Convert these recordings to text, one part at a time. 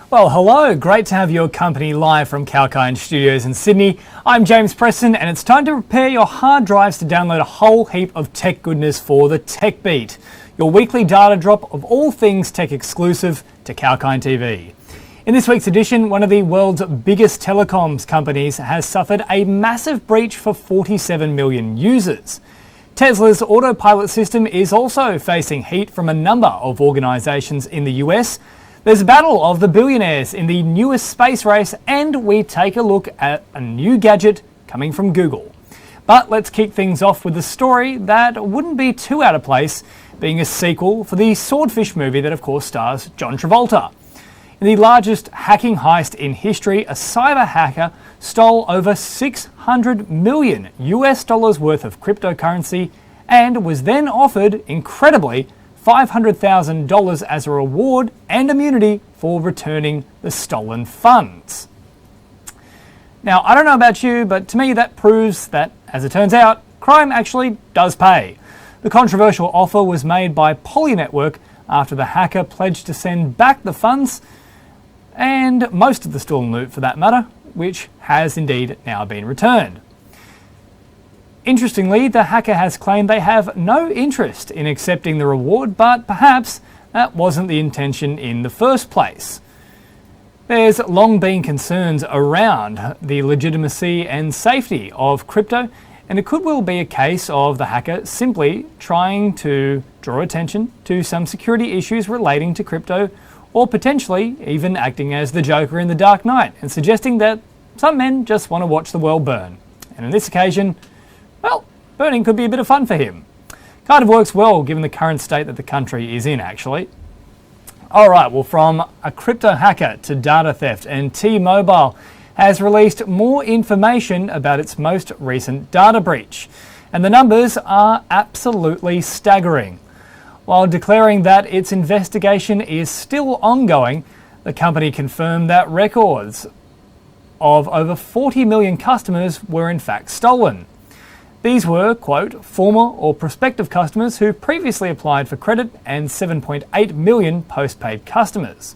Well, hello, great to have your company live from 𝐊𝐴 Studios in Sydney. I'm James Preston and it's time to prepare your hard drives to download a whole heap of tech goodness for the Tech Beat, your weekly data drop of all things tech exclusive to 𝐊𝐴 TV. In this week's edition, one of the world's biggest telecoms companies has suffered a massive breach for 47 million users. Tesla's autopilot system is also facing heat from a number of organisations in the US. There's a battle of the billionaires in the newest space race, and we take a look at a new gadget coming from Google. But let's kick things off with a story that wouldn't be too out of place, being a sequel for the Swordfish movie that of course stars John Travolta. In the largest hacking heist in history, a cyber hacker stole over $600 million worth of cryptocurrency and was then offered, incredibly, $500,000 as a reward and immunity for returning the stolen funds. Now, I don't know about you, but to me that proves that, as it turns out, crime actually does pay. The controversial offer was made by Poly Network after the hacker pledged to send back the funds and most of the stolen loot for that matter, which has indeed now been returned. Interestingly, the hacker has claimed they have no interest in accepting the reward, but perhaps that wasn't the intention in the first place. There's long been concerns around the legitimacy and safety of crypto, and it could well be a case of the hacker simply trying to draw attention to some security issues relating to crypto, or potentially even acting as the Joker in The Dark Knight and suggesting that some men just want to watch the world burn. And on this occasion, well, burning could be a bit of fun for him. Kind of works well given the current state that the country is in, actually. Alright, well, from a crypto hacker to data theft, and T-Mobile has released more information about its most recent data breach. And the numbers are absolutely staggering. While declaring that its investigation is still ongoing, the company confirmed that records of over 40 million customers were in fact stolen. These were, quote, former or prospective customers who previously applied for credit and 7.8 million postpaid customers.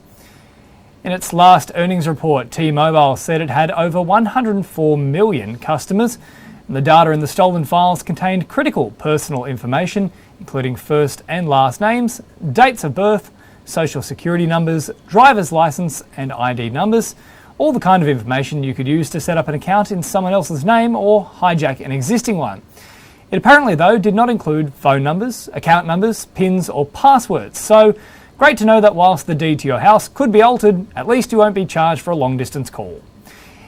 In its last earnings report, T-Mobile said it had over 104 million customers, and the data in the stolen files contained critical personal information, including first and last names, dates of birth, social security numbers, driver's license and ID numbers, all the kind of information you could use to set up an account in someone else's name or hijack an existing one. It apparently, though, did not include phone numbers, account numbers, PINs or passwords, so great to know that whilst the deed to your house could be altered, at least you won't be charged for a long-distance call.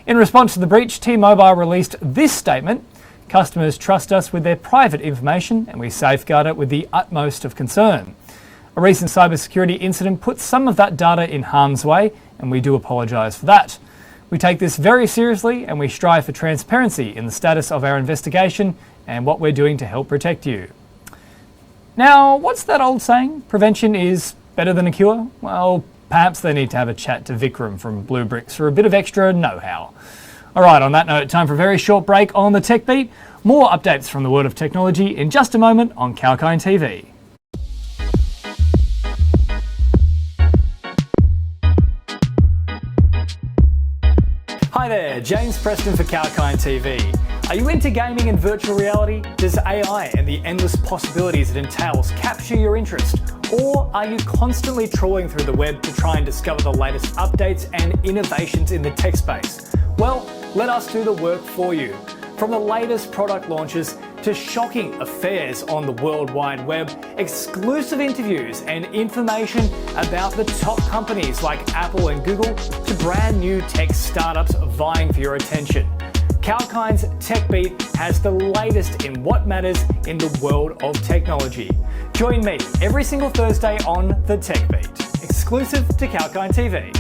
In response to the breach, T-Mobile released this statement: "Customers trust us with their private information and we safeguard it with the utmost of concern. A recent cybersecurity incident put some of that data in harm's way, and we do apologise for that. We take this very seriously and we strive for transparency in the status of our investigation and what we're doing to help protect you." Now, what's that old saying? Prevention is better than a cure? Well, perhaps they need to have a chat to Vikram from Blue Bricks for a bit of extra know-how. Alright, on that note, time for a very short break on the Tech Beat. More updates from the world of technology in just a moment on 𝐊𝐴 TV. Hi there, James Preston for 𝐊𝐴 TV. Are you into gaming and virtual reality? Does AI and the endless possibilities it entails capture your interest? Or are you constantly trawling through the web to try and discover the latest updates and innovations in the tech space? Well, let us do the work for you. From the latest product launches to shocking affairs on the World Wide Web, exclusive interviews and information about the top companies like Apple and Google to brand new tech startups vying for your attention. 𝐊𝐴's Tech Beat has the latest in what matters in the world of technology. Join me every single Thursday on the Tech Beat, exclusive to 𝐊𝐴 TV.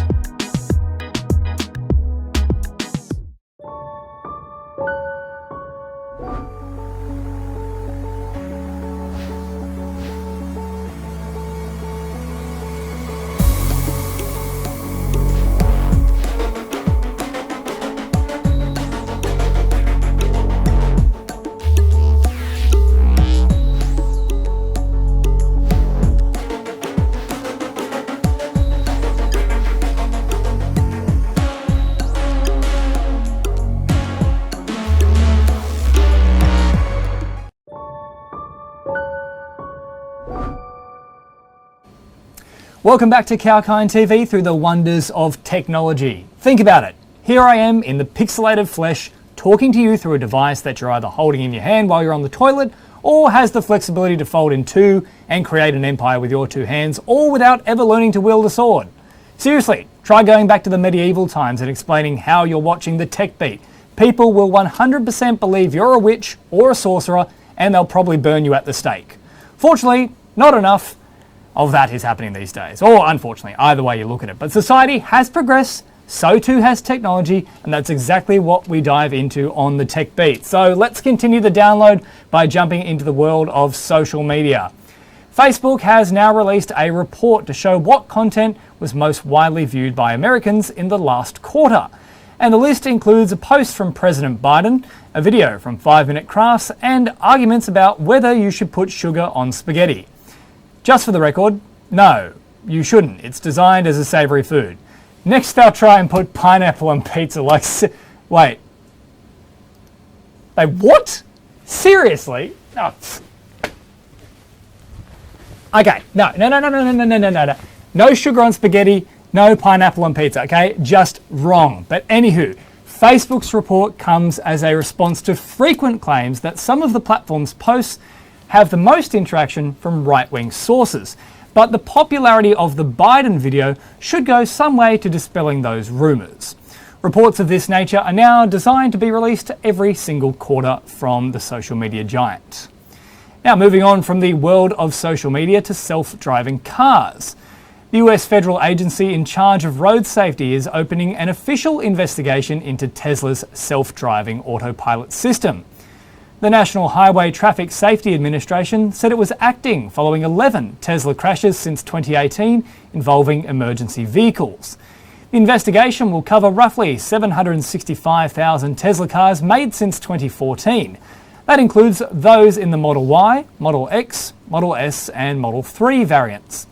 Welcome back to 𝐾𝐤𝐚 TV through the wonders of technology. Think about it. Here I am in the pixelated flesh talking to you through a device that you're either holding in your hand while you're on the toilet or has the flexibility to fold in two and create an empire with your two hands, all without ever learning to wield a sword. Seriously, try going back to the medieval times and explaining how you're watching the tech beat. People will 100% believe you're a witch or a sorcerer, and they'll probably burn you at the stake. Fortunately, not enough of that is happening these days, or unfortunately, either way you look at it. But society has progressed, so too has technology, and that's exactly what we dive into on the Tech Beat. So let's continue the download by jumping into the world of social media. Facebook has now released a report to show what content was most widely viewed by Americans in the last quarter. And the list includes a post from President Biden, a video from 5 Minute Crafts, and arguments about whether you should put sugar on spaghetti. Just for the record, no, you shouldn't. It's designed as a savoury food. Next they'll try and put pineapple on pizza like... Wait. What? Seriously? Oh. Okay, no. No sugar on spaghetti, no pineapple on pizza, okay? Just wrong. But anywho, Facebook's report comes as a response to frequent claims that some of the platform's posts have the most interaction from right-wing sources. But the popularity of the Biden video should go some way to dispelling those rumours. Reports of this nature are now designed to be released every single quarter from the social media giant. Now moving on from the world of social media to self-driving cars. The US federal agency in charge of road safety is opening an official investigation into Tesla's self-driving autopilot system. The National Highway Traffic Safety Administration said it was acting following 11 Tesla crashes since 2018 involving emergency vehicles. The investigation will cover roughly 765,000 Tesla cars made since 2014. That includes those in the Model Y, Model X, Model S and Model 3 variants.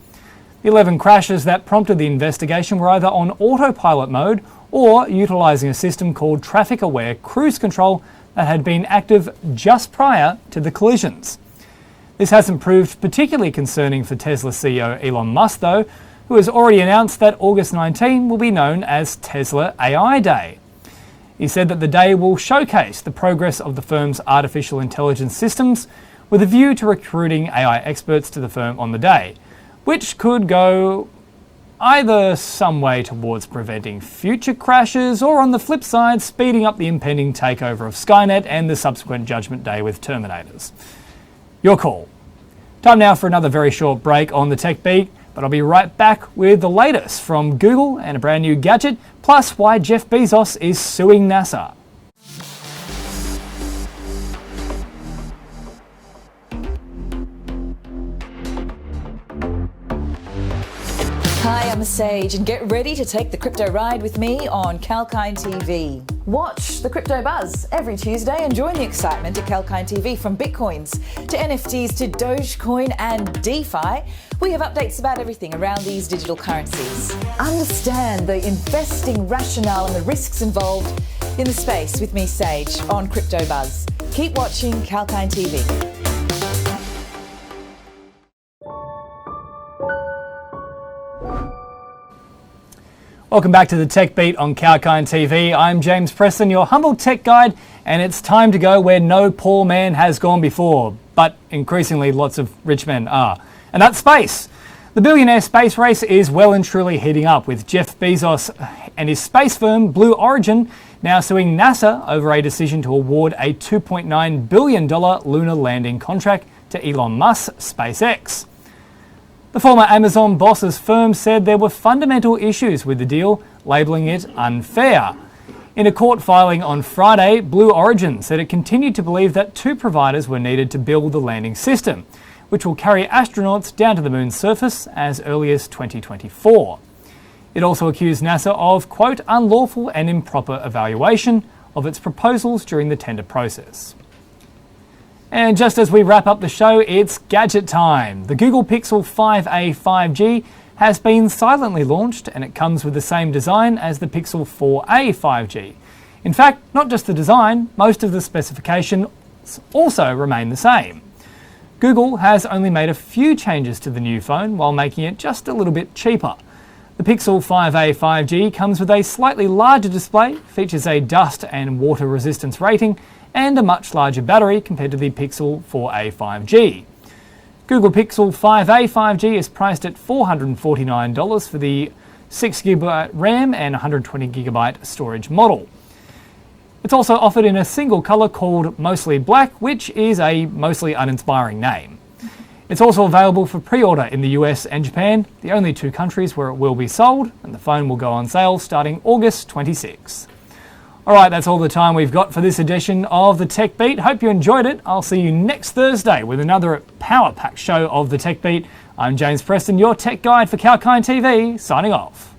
The 11 crashes that prompted the investigation were either on autopilot mode or utilising a system called traffic-aware cruise control that had been active just prior to the collisions. This hasn't proved particularly concerning for Tesla CEO Elon Musk though, who has already announced that August 19 will be known as Tesla AI Day. He said that the day will showcase the progress of the firm's artificial intelligence systems with a view to recruiting AI experts to the firm on the day, which could go either some way towards preventing future crashes or on the flip side speeding up the impending takeover of Skynet and the subsequent Judgment Day with Terminators. Your call. Time now for another very short break on the Tech Beat, but I'll be right back with the latest from Google and a brand new gadget, plus why Jeff Bezos is suing NASA. Hi, I'm Sage, and get ready to take the crypto ride with me on 𝐾𝐤𝐚 TV. Watch the crypto buzz every Tuesday and join the excitement at 𝐾𝐤𝐚 TV. From bitcoins to NFTs to Dogecoin and DeFi, we have updates about everything around these digital currencies. Understand the investing rationale and the risks involved in the space with me, Sage, on Crypto Buzz. Keep watching 𝐾𝐤𝐚 TV. Welcome back to the Tech Beat on 𝐾𝐤𝐚 TV. I'm James Preston, your humble tech guide, and it's time to go where no poor man has gone before, but increasingly lots of rich men are. And that's space. The billionaire space race is well and truly heating up, with Jeff Bezos and his space firm Blue Origin now suing NASA over a decision to award a $2.9 billion lunar landing contract to Elon Musk's SpaceX. The former Amazon boss's firm said there were fundamental issues with the deal, labelling it unfair. In a court filing on Friday, Blue Origin said it continued to believe that two providers were needed to build the landing system, which will carry astronauts down to the moon's surface as early as 2024. It also accused NASA of, quote, unlawful and improper evaluation of its proposals during the tender process. And just as we wrap up the show, it's gadget time. The Google Pixel 5a 5G has been silently launched, and it comes with the same design as the Pixel 4a 5G. In fact, not just the design, most of the specifications also remain the same. Google has only made a few changes to the new phone while making it just a little bit cheaper. The Pixel 5a 5G comes with a slightly larger display, features a dust and water resistance rating, and a much larger battery compared to the Pixel 4a 5G. Google Pixel 5a 5G is priced at $449 for the 6GB RAM and 120GB storage model. It's also offered in a single colour called Mostly Black, which is a mostly uninspiring name. It's also available for pre-order in the US and Japan, the only two countries where it will be sold, and the phone will go on sale starting August 26. Alright, that's all the time we've got for this edition of the Tech Beat. Hope you enjoyed it. I'll see you next Thursday with another power-packed show of the Tech Beat. I'm James Preston, your tech guide for 𝐾𝐿KIND TV, signing off.